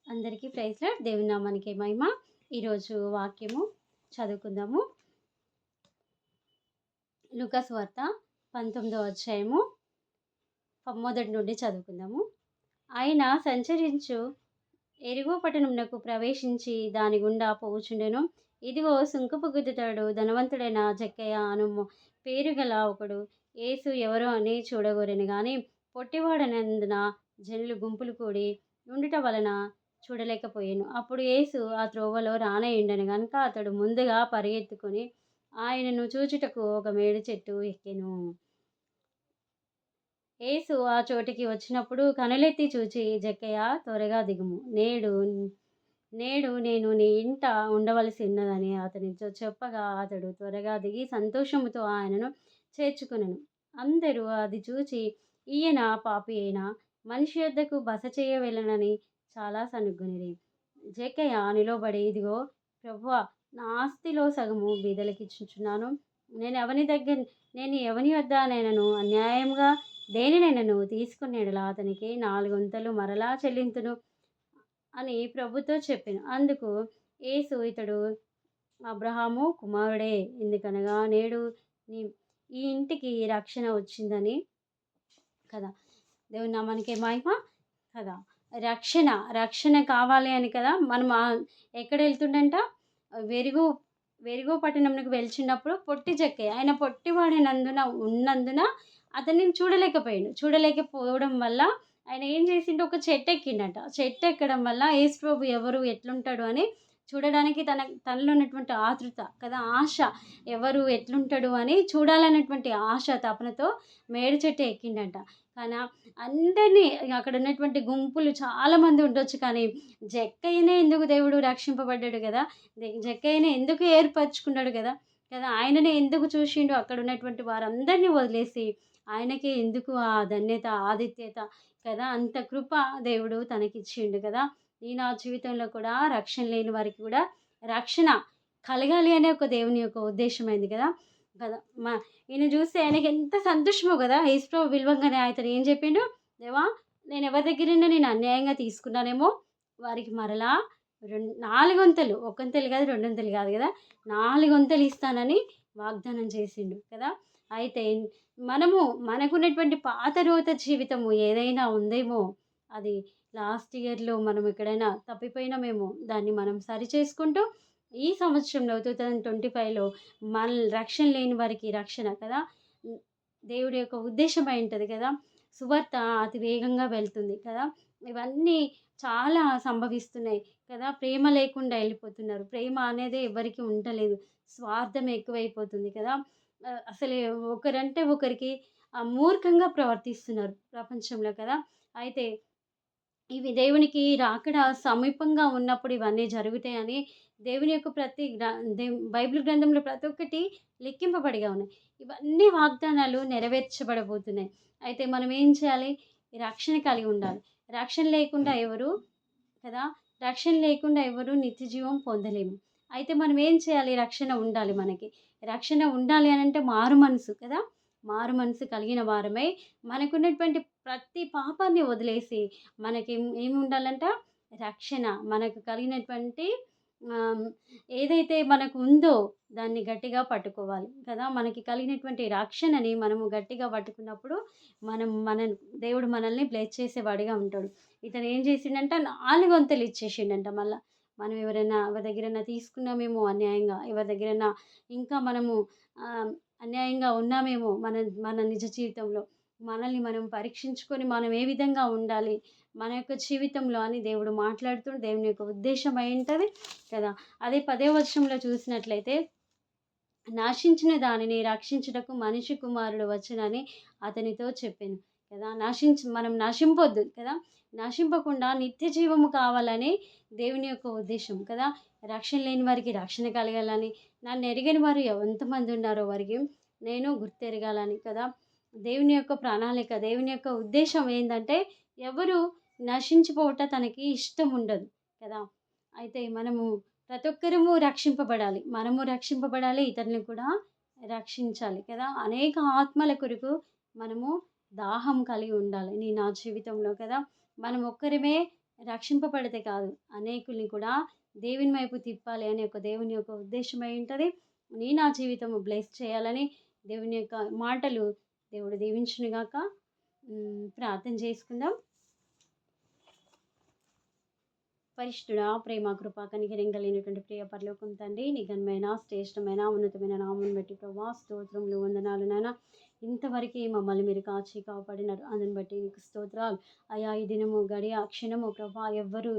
అందరికీ praise lord. దేవుని నామానికి మహిమ. ఈరోజు వాక్యము చదువుకుందాము. లూకా సువార్త 19వ అధ్యాయము మొదటి నుండి చదువుకుందాము. ఆయన సంచరించు ఎరిగో పట్టణమునకు ప్రవేశించి దాని గుండా పోవుచుండెను. ఇదిగో సుంకపు గుద్దుతాడు ధనవంతుడైన జక్కయ్య అను పేరు గల ఒకడు యేసు ఎవరో అని చూడగోరెను గాని పొట్టివాడనందున జనులు గుంపులు కూడి ఉండుట వలన చూడలేకపోయాను. అప్పుడు యేసు ఆ త్రోవలో రానయ్యుండెను గనుక అతడు ముందుగా పరిగెత్తుకొని ఆయనను చూచుటకు ఒక మేడి చెట్టు ఎక్కెను. యేసు ఆ చోటికి వచ్చినప్పుడు కనులెత్తి చూచి, జక్కయ్య త్వరగా దిగుము, నేడు నేను నీ ఇంట ఉండవలసి ఉన్నదని అతనితో చెప్పగా అతడు త్వరగా దిగి సంతోషముతో ఆయనను చేర్చుకొనెను. అందరూ అది చూచి ఈయన పాపి అయిన మనిషి యొద్దకు బస చేయవలెనని చాలా సనుగ్గొనిరి. జక్కయ్య నిలబడి, ఇదిగో ప్రభువా, నా ఆస్తిలో సగము బీదలకిచ్చుచున్నాను. నేను ఎవని వద్దనైనను అన్యాయముగా దేనినైనను తీసుకున్న యెడల అతనికి 4 వంతులు మరలా చెల్లింతును అని ప్రభుతో చెప్పెను. అందుకు యేసు, ఇతడు అబ్రహాము కుమారుడే, ఎందుకనగా నేడు ఈ ఇంటికి రక్షణ వచ్చిందని కదా. దేవుని నామానికి మహిమ కదా. రక్షణ కావాలి అని కదా మనం ఎక్కడ వెళ్తుండంట, వెరుగో పట్టణంకు వెళ్చినప్పుడు పొట్టి జక్కయ్య, ఆయన ఉన్నందున అతన్ని చూడలేకపోవడం వల్ల ఆయన ఏం చేసిండు, ఒక చెట్టు ఎక్కిండట. చెట్టు ఎక్కడం వల్ల యేసు ప్రభు ఎవరు ఎట్లుంటాడు అని చూడడానికి తనలో ఉన్నటువంటి ఆతృత కదా, ఆశ, ఎవరు ఎట్లుంటాడు అని చూడాలన్నటువంటి ఆశ తపనతో మేడి చెట్టు ఎక్కిండట. కానీ అందరినీ అక్కడ ఉన్నటువంటి గుంపులు చాలామంది ఉండొచ్చు, కానీ జక్కయ్యనే ఎందుకు దేవుడు రక్షింపబడ్డాడు కదా, జక్కయ్యనే ఎందుకు ఏర్పరచుకున్నాడు కదా, ఆయననే ఎందుకు చూసిండు, అక్కడ ఉన్నటువంటి వారందరినీ వదిలేసి ఆయనకే ఎందుకు ఆ ధన్యత, ఆదిత్యత కదా, అంత కృప దేవుడు తనకిచ్చిండు కదా. నా జీవితంలో కూడా రక్షణ లేని వారికి కూడా రక్షణ కలగాలి అనే ఒక దేవుని యొక్క ఉద్దేశమైంది కదా. ఈయన చూస్తే ఆయనకి ఎంత సంతోషమో కదా. యేసుప్రభు విలువంగానే ఆయన ఏం చెప్పిండు, దేవా, నేను ఎవరి దగ్గరైనా నేను అన్యాయంగా తీసుకున్నానేమో వారికి మరలా 4 వంతులు, ఒకంతలు కాదు, 2 వంతులు కాదు కదా, 4 వంతులు ఇస్తానని వాగ్దానం చేసిండు కదా. అయితే మనకున్నటువంటి పాత రోత జీవితము ఏదైనా ఉందేమో, అది లాస్ట్ ఇయర్లో మనం ఎక్కడైనా తప్పిపోయినామేమో, దాన్ని మనం సరి చేసుకుంటూ ఈ సంవత్సరంలో 2025లో మన రక్షణ లేని వారికి రక్షణ కదా, దేవుడి యొక్క ఉద్దేశం అయి ఉంటుంది కదా. సువార్త అతి వేగంగా వెళ్తుంది కదా. ఇవన్నీ చాలా సంభవిస్తున్నాయి కదా. ప్రేమ లేకుండా వెళ్ళిపోతున్నారు. ప్రేమ అనేది ఎవరికి ఉండలేదు. స్వార్థం ఎక్కువైపోతుంది కదా. అసలు ఒకరంటే ఒకరికి మూర్ఖంగా ప్రవర్తిస్తున్నారు ప్రపంచంలో కదా. అయితే ఇవి దేవునికి రాకడ సమీపంగా ఉన్నప్పుడు ఇవన్నీ జరుగుతాయని దేవుని యొక్క బైబిల్ గ్రంథంలో ప్రతి ఒక్కటి లెక్కింపబడిగా ఉన్నాయి. ఇవన్నీ వాగ్దానాలు నెరవేర్చబడబోతున్నాయి. అయితే మనం ఏం చేయాలి, రక్షణ కలిగి ఉండాలి. రక్షణ లేకుండా ఎవరు నిత్య జీవం పొందలేము. అయితే మనం ఏం చేయాలి, రక్షణ ఉండాలి. మనకి రక్షణ ఉండాలి అని అంటే మారు మనసు కలిగిన వారమై మనకున్నటువంటి ప్రతి పాపాన్ని వదిలేసి మనకి ఏమి ఉండాలంట, రక్షణ, మనకు కలిగినటువంటి ఏదైతే మనకు ఉందో దాన్ని గట్టిగా పట్టుకోవాలి కదా. మనకి కలిగినటువంటి రక్షణని మనము గట్టిగా పట్టుకున్నప్పుడు దేవుడు మనల్ని బ్లెస్ చేసేవాడిగా ఉంటాడు. ఇతను ఏం చేసిండంట, 4 వంతులు ఇచ్చేసిండంట. మళ్ళీ మనం ఎవరి దగ్గరైనా తీసుకున్నామేమో అన్యాయంగా, ఎవరి దగ్గరైనా ఇంకా మనము అన్యాయంగా ఉన్నామేమో మన నిజ జీవితంలో, మనల్ని మనం పరీక్షించుకొని మనం ఏ విధంగా ఉండాలి మన యొక్క జీవితంలో అని దేవుడు మాట్లాడుతూ దేవుని యొక్క ఉద్దేశం అయి ఉంటుంది కదా. అదే 10వ వచనంలో చూసినట్లయితే, నాశించిన దానిని రక్షించుటకు మనిషి కుమారుడు వచ్చునని అతనితో చెప్పాను కదా. మనం నశింపొద్దు కదా, నశింపకుండా నిత్య జీవము కావాలని దేవుని యొక్క ఉద్దేశం కదా. రక్షణ లేని వారికి రక్షణ కలగాలని, నన్ను ఎరిగిన వారు ఎంతమంది ఉన్నారో వారికి నేను గుర్తెరగాలని కదా. దేవుని యొక్క ప్రణాళిక, దేవుని యొక్క ఉద్దేశం ఏంటంటే ఎవరు నశించిపోవట తనకి ఇష్టం ఉండదు కదా. అయితే ప్రతి ఒక్కరము రక్షింపబడాలి, మనము రక్షింపబడాలి, ఇతరులను కూడా రక్షించాలి కదా. అనేక ఆత్మల కొరకు మనము దాహం కలిగి ఉండాలి నా జీవితంలో కదా. మనం ఒక్కరమే రక్షింపబడితే కాదు, అనేకుల్ని కూడా దేవుని వైపు తిప్పాలి అనే ఒక దేవుని యొక్క ఉద్దేశమై ఉంటది. నా జీవితము బ్లెస్ చేయాలని దేవుని యొక్క మాటలు దేవుడు దీవించునుగాక. ప్రార్థన చేసుకుందాం. పరిశుద్ధుడా, ప్రేమ, కృప, కనికరం కలిగినటువంటి ప్రియ పరలోకపు తండ్రి, నీ ఘనమైన, శ్రేష్టమైన, ఉన్నతమైన నామమును బట్టి ప్రభువా స్తోత్రములు, వందనాలు నాయన. ఇంతవరకు మమ్మల్ని మీరు కాచి కాపాడినారు, అందుని బట్టి నీకు స్తోత్రాలు అయా. ఈ దినము గడియ క్షణము ప్రభా ఎవ్వరు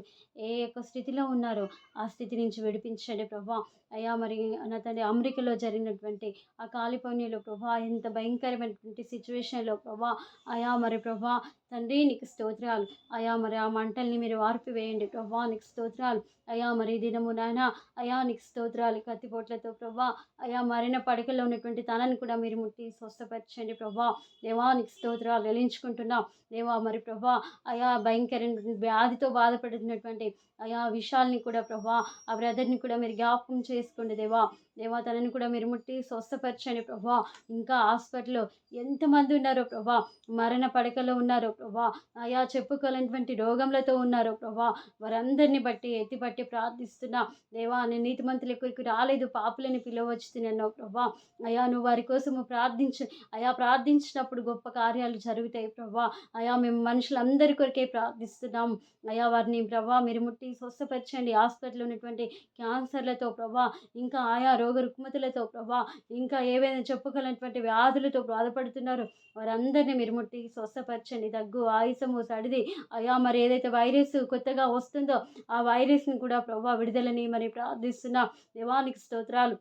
ఏ యొక్క స్థితిలో ఉన్నారో ఆ స్థితి నుంచి విడిపించండి ప్రభా అయా. మరి నా తండ్రి అమెరికాలో జరిగినటువంటి ఆ కాలిఫోర్నియాలో ప్రభా ఎంత భయంకరమైనటువంటి సిచ్యువేషన్లో ప్రభా అయా, మరి ప్రభా తండ్రి నీకు స్తోత్రాలు అయా. మరి ఆ మంటల్ని మీరు వార్పివేయండి ప్రభా, నీకు స్తోత్రాలు అయా. మరి ఈ దినము నాయన అయా నీకు స్తోత్రాలు. కత్తిపోట్లతో ప్రభా అయా మరణ పడకలో ఉన్నటువంటి తనని కూడా మీరు ముట్టి స్వస్థపరచండి ప్రభా. దేవా నీకు స్తోత్రాలు వెలించుకుంటున్నాం దేవా. మరి ప్రభా అయా భయంకరమైన వ్యాధితో బాధపడుతున్నటువంటి అయా విషయాల్ని కూడా ప్రభా ఆ బ్రదర్ని కూడా మీరు జ్ఞాపకం చేసుకోండి దేవా. దేవా తనని కూడా మీరు ముట్టి స్వస్థపరచండి ప్రభా. ఇంకా హాస్పిటల్లో ఎంతమంది ఉన్నారో ప్రభా, మరణ పడకలో ఉన్నారో ప్రభా అయా, చెప్పుకోలేనటువంటి రోగములతో ఉన్నారో ప్రభా, వారందరిని బట్టి ఎత్తిపట్టి ప్రార్థిస్తున్నా దేవా. నేను నీతిమంతుల కొరకు రాలేదు, పాపులని పిలవచ్చుతున్నాను ప్రభా అయా. నువ్వు వారి కోసము ప్రార్థించు అయా. ప్రార్థించినప్పుడు గొప్ప కార్యాలు జరుగుతాయి ప్రభా అయా. మేము మనుషులందరి కొరకే ప్రార్థిస్తున్నాం అయా. వారిని ప్రభా మీరు ముట్టి స్వస్థపరచండి. హాస్పిటల్లో ఉన్నటువంటి క్యాన్సర్లతో ప్రభా, ఇంకా ఆయా రోగ రుగ్మతులతో ప్రభా, ఇంకా ఏవైనా చెప్పుకోలేనటువంటి వ్యాధులతో బాధపడుతున్నారో వారందరినీ మీరు ముట్టి స్వస్థపరచండి. దగ్గు, ఆయాసము, సడిది అయా, మరి ఏదైతే వైరస్ కొత్తగా వస్తుందో ఆ వైరస్ని కూడా ప్రభా విడుదలని మరి ప్రార్థిస్తున్నా దేవానికి స్తోత్రాలు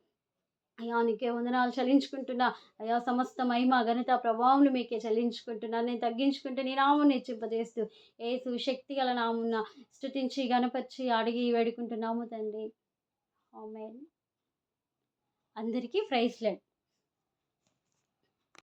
అయా. నీకే వందనాలు చెల్లించుకుంటున్నా అయా. సమస్త మహిమ, ఘనత, ప్రభావం మీకే చెల్లించుకుంటున్నా. నేను తగ్గించుకుంటే నీ నామం హెచ్చింపజేస్తూ యేసు శక్తి గల నామున స్తుతించి గణపరిచి అడిగి వేడుకుంటున్నాము తండ్రి. ఆమేన్. అందరికీ ప్రైజ్ లార్డ్.